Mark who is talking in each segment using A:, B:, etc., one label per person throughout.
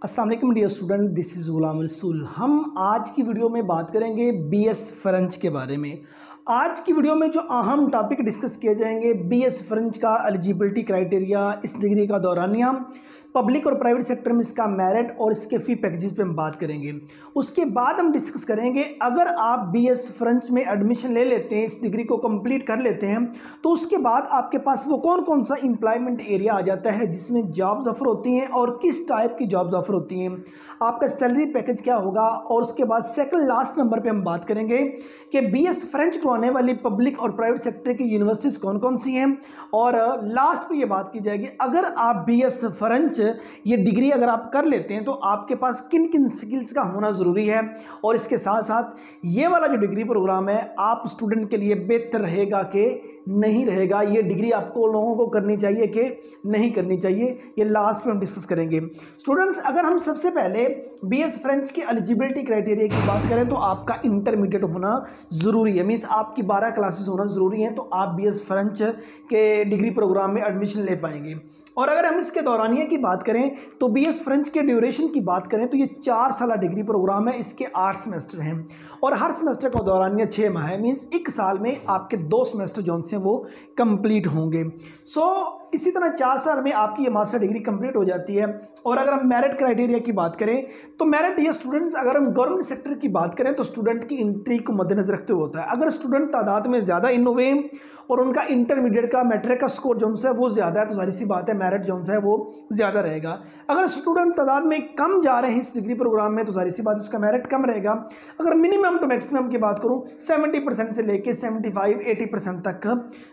A: अस्सलाम वालेकुम dear student, this is Ghulam Rasool. हम आज की वीडियो में बात करेंगे बीएस फ्रेंच के बारे में। आज की वीडियो में जो अहम टॉपिक डिस्कस किए जाएंगे, बीएस फ्रेंच का एलिजिबिलिटी क्राइटेरिया, इस डिग्री का दौरानिया, पब्लिक और प्राइवेट सेक्टर में इसका मेरिट और इसके फ़ी पैकेजेस पे हम बात करेंगे। उसके बाद हम डिस्कस करेंगे अगर आप बीएस फ्रेंच में एडमिशन ले लेते हैं, इस डिग्री को कंप्लीट कर लेते हैं, तो उसके बाद आपके पास वो कौन कौन सा एम्प्लॉयमेंट एरिया आ जाता है जिसमें जॉब्स ऑफर होती हैं और किस टाइप की जॉब्स ऑफर होती हैं, आपका सैलरी पैकेज क्या होगा। और उसके बाद सेकंड लास्ट नंबर पे हम बात करेंगे कि बीएस फ्रेंच को आने वाली पब्लिक और प्राइवेट सेक्टर की यूनिवर्सिटीज कौन कौन सी हैं। और लास्ट पे ये बात की जाएगी अगर आप बीएस फ्रेंच ये डिग्री अगर आप कर लेते हैं तो आपके पास किन किन स्किल्स का होना ज़रूरी है। और इसके साथ साथ ये वाला जो डिग्री प्रोग्राम है आप स्टूडेंट के लिए बेहतर रहेगा कि नहीं रहेगा, ये डिग्री आपको लोगों को करनी चाहिए कि नहीं करनी चाहिए, ये लास्ट में हम डिस्कस करेंगे। स्टूडेंट्स, अगर हम सबसे पहले बीएस फ्रेंच की एलिजिबिलिटी क्राइटेरिया की बात करें तो आपका इंटरमीडिएट होना ज़रूरी है, मीन्स आपकी 12 क्लासेस होना ज़रूरी है, तो आप बीएस फ्रेंच के डिग्री प्रोग्राम में एडमिशन ले पाएंगे। और अगर हम इसके दौरानिया की बात करें तो बीएस फ्रेंच के ड्यूरेशन की बात करें तो ये 4 साल डिग्री प्रोग्राम है, इसके 8 सेमेस्टर हैं और हर सेमेस्टर का दौरानिया 6 माह है, मीन्स 1 साल में आपके 2 सेमेस्टर जो से वो कंप्लीट होंगे। इसी तरह 4 साल में आपकी ये मास्टर डिग्री कंप्लीट हो जाती है। और अगर हम मेरिट क्राइटेरिया की बात करें तो मेरिट ये स्टूडेंट्स, अगर हम गवर्नमेंट सेक्टर की बात करें तो स्टूडेंट की एंट्री को मद्देनजर रखते हुए होता है। अगर स्टूडेंट तादाद में ज़्यादा इन हुए और उनका इंटरमीडिएट का मैट्रिक का स्कोर जो है वो ज़्यादा है तो सारी सी बात है मेरिट जो है वो ज़्यादा रहेगा। अगर स्टूडेंट तादाद में कम जा रहे हैं इस डिग्री प्रोग्राम में तो सारी सी बात उसका मेरिट कम रहेगा। अगर मिनिमम टू मैक्सिमम की बात करूँ 70% से लेकर 75-80% तक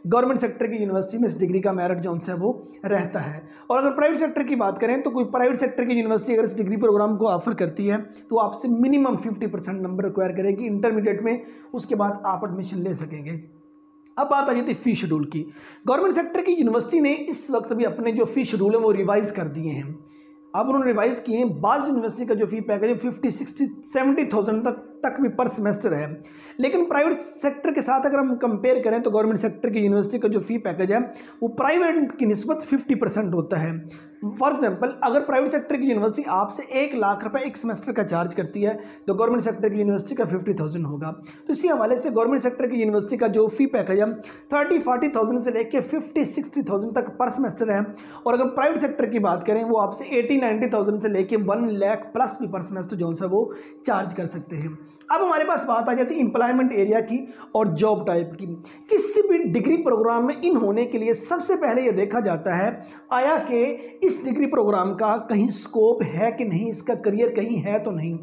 A: गवर्नमेंट सेक्टर की यूनिवर्सिटी में इस डिग्री का मेरिट जो है वो रहता है। और अगर प्राइवेट सेक्टर की बात करें तो कोई प्राइवेट सेक्टर की यूनिवर्सिटी अगर इस डिग्री प्रोग्राम को ऑफर करती है तो आपसे मिनिमम 50% नंबर रिक्वायर करेगी इंटरमीडिएट में, उसके बाद आप एडमिशन ले सकेंगे। अब बात आ जाती है फ़ी शेड्यूल की। गवर्नमेंट सेक्टर की यूनिवर्सिटी ने इस वक्त भी अपने जो फ़ी शेड्यूल है वो रिवाइज़ कर दिए हैं। अब उन्होंने रिवाइज़ किए हैं। बाज़ यूनिवर्सिटी का जो फ़ी पैकेज है 50-60-70,000 तक भी पर सेमेस्टर है, लेकिन प्राइवेट सेक्टर के साथ अगर हम कंपेयर करें तो गवर्नमेंट सेक्टर की यूनिवर्सिटी का जो फ़ी पैकेज है वो प्राइवेट की निस्बत 50% होता है। फॉर एग्जांपल, अगर प्राइवेट सेक्टर की यूनिवर्सिटी आपसे 1 लाख रुपए एक सेमेस्टर का चार्ज करती है तो गवर्नमेंट सेक्टर की यूनिवर्सिटी का 50,000 होगा। तो इसी हवाले से गवर्नमेंट सेक्टर की यूनिवर्सिटी का जो फ़ी पैकेज है 30-40,000 से लेकर 50-60,000 तक पर सेमेस्टर है। और अगर प्राइवेट सेक्टर की बात करें वो आपसे 80-90,000 से लेकर 1 लाख प्लस भी पर सेमेस्टर जो है वो चार्ज कर सकते हैं। अब हमारे पास बात आ जाती है एम्प्लॉयमेंट एरिया की और जॉब टाइप की। किसी भी डिग्री प्रोग्राम में इन होने के लिए सबसे पहले ये देखा जाता है आया कि इस डिग्री प्रोग्राम का कहीं स्कोप है कि नहीं, इसका करियर कहीं है तो नहीं।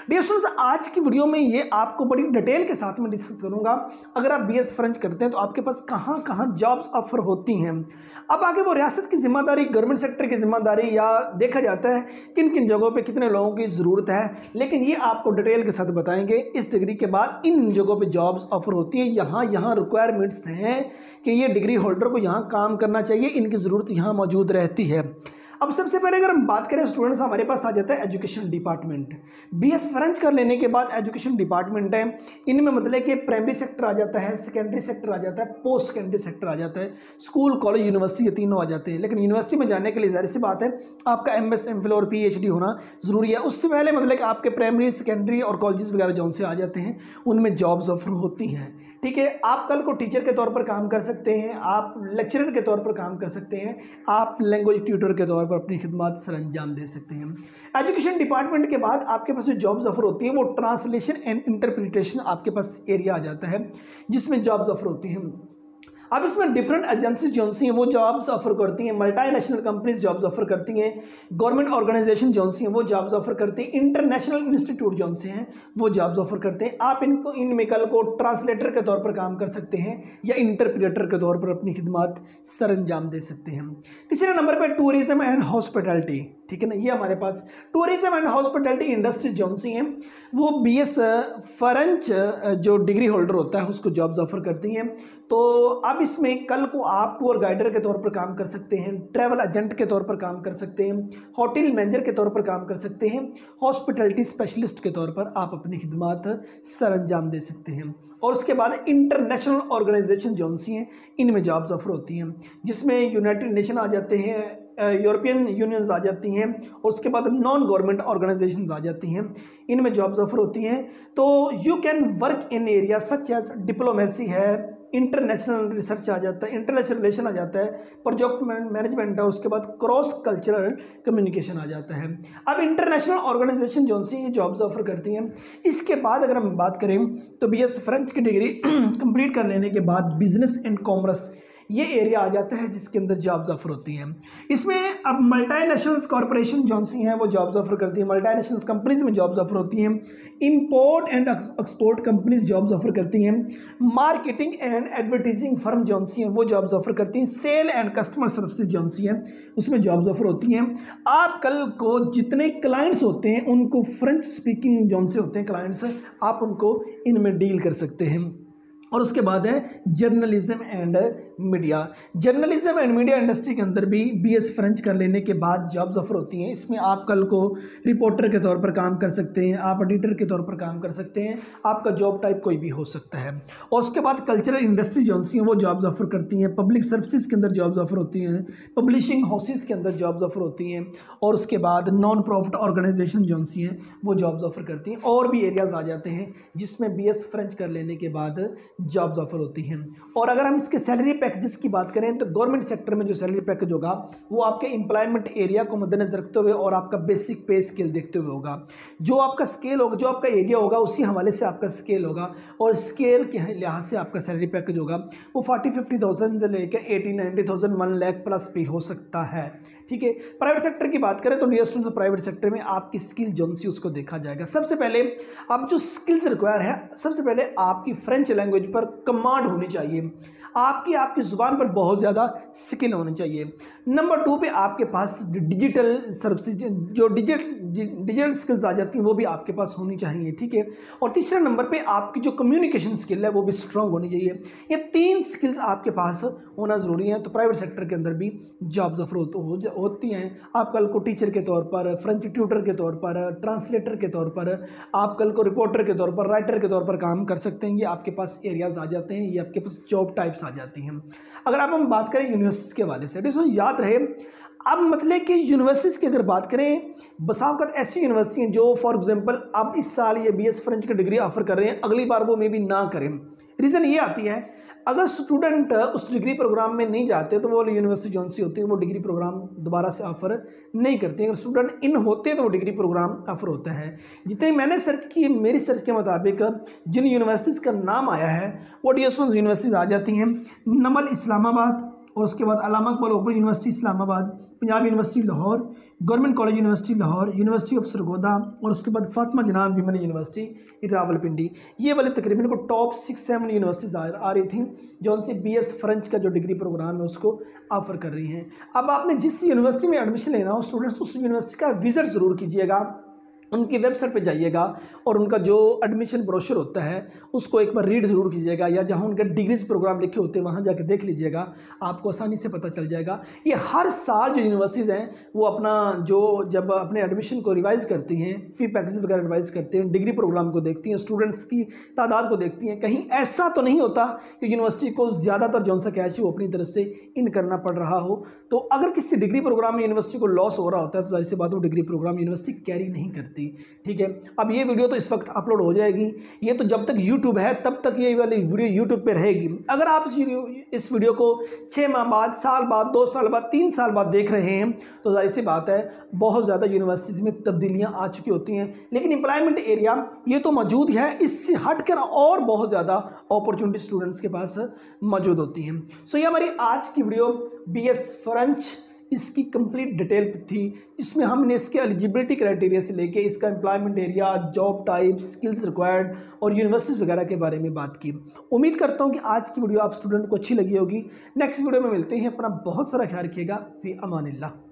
A: डियर स्टूडेंट्स, आज की वीडियो में ये आपको बड़ी डिटेल के साथ में डिस्कस करूंगा अगर आप बीएस फ्रेंच करते हैं तो आपके पास कहाँ कहाँ जॉब्स ऑफर होती हैं। अब आगे वो रियासत की जिम्मेदारी, गवर्नमेंट सेक्टर की जिम्मेदारी, या देखा जाता है किन किन जगहों पे कितने लोगों की ज़रूरत है, लेकिन ये आपको डिटेल के साथ बताएंगे। इस डिग्री के बाद इन जगहों पे जॉब्स ऑफर होती है, यहाँ रिक्वायरमेंट्स हैं कि ये डिग्री होल्डर को यहाँ काम करना चाहिए, इनकी ज़रूरत यहाँ मौजूद रहती है। अब सबसे पहले अगर हम बात करें स्टूडेंट्स, हमारे पास आ जाता है एजुकेशन डिपार्टमेंट। बीएस फ्रेंच कर लेने के बाद एजुकेशन डिपार्टमेंट है, इनमें मतलब कि प्राइमरी सेक्टर आ जाता है, सेकेंडरी सेक्टर आ जाता है, पोस्ट सेकेंडरी सेक्टर आ जाता है, स्कूल कॉलेज यूनिवर्सिटी ये तीनों आ जाते हैं। लेकिन यूनिवर्सिटी में जाने के लिए जाहिर सी बात है आपका MS, MPhil और PhD होना ज़रूरी है। उससे पहले मतलब कि आपके प्राइमरी, सेकेंडरी और कॉलेजेस वगैरह जो से आ जाते हैं उनमें जॉब्स ऑफर होती हैं। ठीक है, आप कल को टीचर के तौर पर काम कर सकते हैं, आप लेक्चरर के तौर पर काम कर सकते हैं, आप लैंग्वेज ट्यूटर के तौर पर अपनी खिदमत सर अंजाम दे सकते हैं। एजुकेशन डिपार्टमेंट के बाद आपके पास जो जॉब्स ऑफर होती है वो ट्रांसलेशन एंड इंटरप्रिटेशन आपके पास एरिया आ जाता है जिसमें जॉब्स ऑफर होती हैं। अब इसमें डिफरेंट एजेंसीज जो सी हैं वो जॉब्स ऑफर करती हैं, मल्टीनेशनल कंपनीज जॉब्स ऑफर करती हैं, गवर्नमेंट ऑर्गेनाइजेशन जो सी हैं वो जॉब्स ऑफर करती हैं, इंटरनेशनल इंस्टीट्यूट जो से हैं वो जॉब्स ऑफर करते हैं। आप इनमें कल को ट्रांसलेटर के तौर पर काम कर सकते हैं या इंटरप्रेटर के तौर पर अपनी खिदमत सर अंजाम दे सकते हैं। तीसरे नंबर पर टूरिज्म एंड हॉस्पिटैलिटी, ठीक है ना, ये हमारे पास टूरिज्म एंड हॉस्पिटैलिटी इंडस्ट्रीज जो सी हैं वो बीएस फ्रेंच जो डिग्री होल्डर होता है उसको जॉब्स ऑफर करती हैं। तो अब इसमें कल को आप टूर गाइडर के तौर पर काम कर सकते हैं, ट्रैवल एजेंट के तौर पर काम कर सकते हैं, होटल मैनेजर के तौर पर काम कर सकते हैं, हॉस्पिटैलिटी स्पेशलिस्ट के तौर पर आप अपनी खिदमत सर अंजाम दे सकते हैं। और उसके बाद इंटरनेशनल ऑर्गेनाइजेशन जो सी हैं इनमें जॉब्स ऑफर होती हैं जिसमें यूनाइटेड नेशन आ जाते हैं, यूरोपियन यूनियंस आ जाती हैं, और उसके बाद नॉन गवर्नमेंट ऑर्गेनाइजेशंस आ जाती हैं, इनमें जॉब्स ऑफर होती हैं। तो you can work in area such as diplomacy है, इंटरनेशनल रिसर्च आ जाता है, इंटरनेशनल रिलेशन आ जाता है, प्रोजेक्ट मैनेजमेंट है, उसके बाद क्रॉस कल्चरल कम्युनिकेशन आ जाता है। अब इंटरनेशनल ऑर्गेनाइजेशन जो सी जॉब्स ऑफर करती हैं। इसके बाद अगर हम बात करें तो बीएस फ्रेंच की डिग्री कंप्लीट कर लेने के बाद बिजनेस एंड कॉमर्स ये एरिया आ जाता है जिसके अंदर जॉब्स ऑफर होती हैं। इसमें अब मल्टीनेशनल कॉरपोरेशन जो सी हैं वो जॉब्स ऑफर करती हैं, मल्टीनेशनल कंपनीज में जॉब्स ऑफर होती हैं, import and export companies jobs offer करती हैं, मार्केटिंग एंड एडवर्टाइजिंग फर्म जो सी हैं वो जॉब्स ऑफर करती हैं, सेल एंड कस्टमर सर्विसेज जो सी हैं उसमें जॉब्स ऑफर होती हैं। आप कल को जितने क्लाइंट्स होते हैं उनको फ्रेंच स्पीकिंग जो से होते हैं क्लाइंट्स, आप उनको इनमें डील कर सकते हैं। और उसके बाद है journalism and media. Journalism and media industry के अंदर भी बीएस फ्रेंच कर लेने के बाद जॉब्स ऑफर होती हैं। इसमें आप कल को रिपोर्टर के तौर पर काम कर सकते हैं, आप एडिटर के तौर पर काम कर सकते हैं, आपका जॉब टाइप कोई भी हो सकता है। और उसके बाद कल्चरल इंडस्ट्री जो सी हैं वो जॉब्स ऑफर करती हैं, पब्लिक सर्विसेज के अंदर जॉब्स ऑफर होती हैं, पब्लिशिंग हाउसेज के अंदर जॉब्स ऑफर होती हैं, और उसके बाद नॉन प्रॉफिट ऑर्गेनाइजेशन जो सी हैं वो जॉब्स ऑफर करती हैं। और भी एरियाज आ जाते हैं जिसमें बीएस फ्रेंच कर लेने के बाद जॉब्स ऑफर होती हैं। और अगर हम इसके सैलरी पैकेजेस की बात करें तो गवर्नमेंट सेक्टर में जो सैलरी पैकेज होगा वो आपके एम्प्लॉयमेंट एरिया को मद्देनजर रखते हुए और आपका बेसिक पे स्केल देखते हुए होगा। जो आपका स्केल होगा, जो आपका एरिया होगा उसी हवाले से आपका स्केल होगा, और स्केल के लिहाज से आपका सैलरी पैकेज होगा वो 40-50,000 से लेकर 80-90,000 1 लाख प्लस भी हो सकता है। ठीक है। प्राइवेट सेक्टर की बात करें तो डियर स्टूडेंट्स प्राइवेट सेक्टर में आपकी स्किल जो सी उसको देखा जाएगा। सबसे पहले आप जो स्किल्स रिक्वायर है, सबसे पहले आपकी फ्रेंच लैंग्वेज पर कमांड होनी चाहिए, आपकी ज़ुबान पर बहुत ज़्यादा स्किल होनी चाहिए। नंबर 2 पे आपके पास डिजिटल सर्विसेज जो डिजिटल स्किल्स आ जाती हैं वो भी आपके पास होनी चाहिए। ठीक है। और तीसरे नंबर पे आपकी जो कम्युनिकेशन स्किल है वो भी स्ट्रांग होनी चाहिए। ये 3 स्किल्स आपके पास होना ज़रूरी है। तो प्राइवेट सेक्टर के अंदर भी जॉब्स ऑफर होती हैं। आप कल को टीचर के तौर पर, फ्रेंच ट्यूटर के तौर पर, ट्रांसलेटर के तौर पर, आप कल को रिपोर्टर के तौर पर, राइटर के तौर पर काम कर सकते हैं। ये आपके पास एरियाज आ जाते हैं, ये आपके पास जॉब टाइप्स आ जाती हैं। अगर आप हम बात करें यूनिवर्सिटी के वाले से, तो याद रहे अब मतलब कि यूनिवर्सिटीज़ की अगर बात करें, बसावकत ऐसी यूनिवर्सिटी हैं जो फॉर एग्जांपल अब इस साल ये बीएस फ्रेंच की डिग्री ऑफर कर रहे हैं, अगली बार वो मे भी ना करें। रीज़न ये आती है अगर स्टूडेंट उस डिग्री प्रोग्राम में नहीं जाते तो वो यूनिवर्सिटी जो सी होती है वो डिग्री प्रोग्राम दोबारा से ऑफर नहीं करती है। अगर स्टूडेंट इन होते तो वो डिग्री प्रोग्राम ऑफर होता है। जितने मैंने सर्च किए, मेरी सर्च के मुताबिक जिन यूनिवर्सिटीज़ का नाम आया है वो डीएसओ यूनिवर्सिटीज़ आ जाती हैं, नमल इस्लामाबाद, और उसके बाद Allama Iqbal open university Islamabad, Punjab university Lahore, government college university Lahore, university of Sargodha, और उसके बाद फातिमा जनाब विमेन यूनिवर्सिटी रावलपिंडी। ये वाले तकरीबन को टॉप 6-7 यूनिवर्सिटीज़ आ रही थी जो उनसे बीएस फ्रेंच का जो डिग्री प्रोग्राम है उसको ऑफर कर रही हैं। अब आपने जिस यूनिवर्सिटी में एडमिशन लेना हो स्टूडेंट्स उस यूनिवर्सिटी का विजिट ज़रूर कीजिएगा, उनकी वेबसाइट पे जाइएगा और उनका जो एडमिशन ब्रोशर होता है उसको एक बार रीड ज़रूर कीजिएगा, या जहाँ उनके डिग्रीज प्रोग्राम लिखे होते हैं वहाँ जाकर देख लीजिएगा, आपको आसानी से पता चल जाएगा। ये हर साल जो यूनिवर्सिटीज़ हैं वो अपना जो जब अपने एडमिशन को रिवाइज़ करती हैं, फ़ी पैकेज वगैरह रिवाइज़ करते हैं, डिग्री प्रोग्राम को देखती हैं, स्टूडेंट्स की तादाद को देखती हैं। कहीं ऐसा तो नहीं होता कि यूनिवर्सिटी को ज़्यादातर जौन सा कैश वो अपनी तरफ से इन करना पड़ रहा हो। तो अगर किसी डिग्री प्रोग्राम में यूनिवर्सिटी को लॉस हो रहा होता है तो जाहिर सी बात वो डिग्री प्रोग्राम यूनिवर्सिटी कैरी नहीं करती। ठीक है। अब ये वीडियो तो इस वक्त अपलोड हो जाएगी, ये तो जब तक यूट्यूब है तब तक ये वाली वीडियो यूट्यूब पे रहेगी। अगर आप इस वीडियो को 6 माह बाद, साल बाद, 2 साल बाद, 3 साल बाद देख रहे हैं तो जाहिर सी बात है बहुत ज़्यादा यूनिवर्सिटीज़ में तब्दीलियाँ आ चुकी होती हैं, लेकिन एम्प्लॉयमेंट एरिया ये तो मौजूद है, इससे हट कर और बहुत ज़्यादा अपॉर्चुनिटी स्टूडेंट्स के पास मौजूद होती हैं। सो ये हमारी आज की वीडियो बीएस फ्रेंच इसकी कंप्लीट डिटेल थी, इसमें हमने इसके एलिजिबिलिटी क्राइटेरिया से लेके इसका employment area, job type, skills required और यूनिवर्सिटीज़ वगैरह के बारे में बात की। उम्मीद करता हूँ कि आज की वीडियो आप स्टूडेंट को अच्छी लगी होगी। नेक्स्ट वीडियो में मिलते हैं, अपना बहुत सारा ख्याल रखिएगा। फी अमानिल्लाह।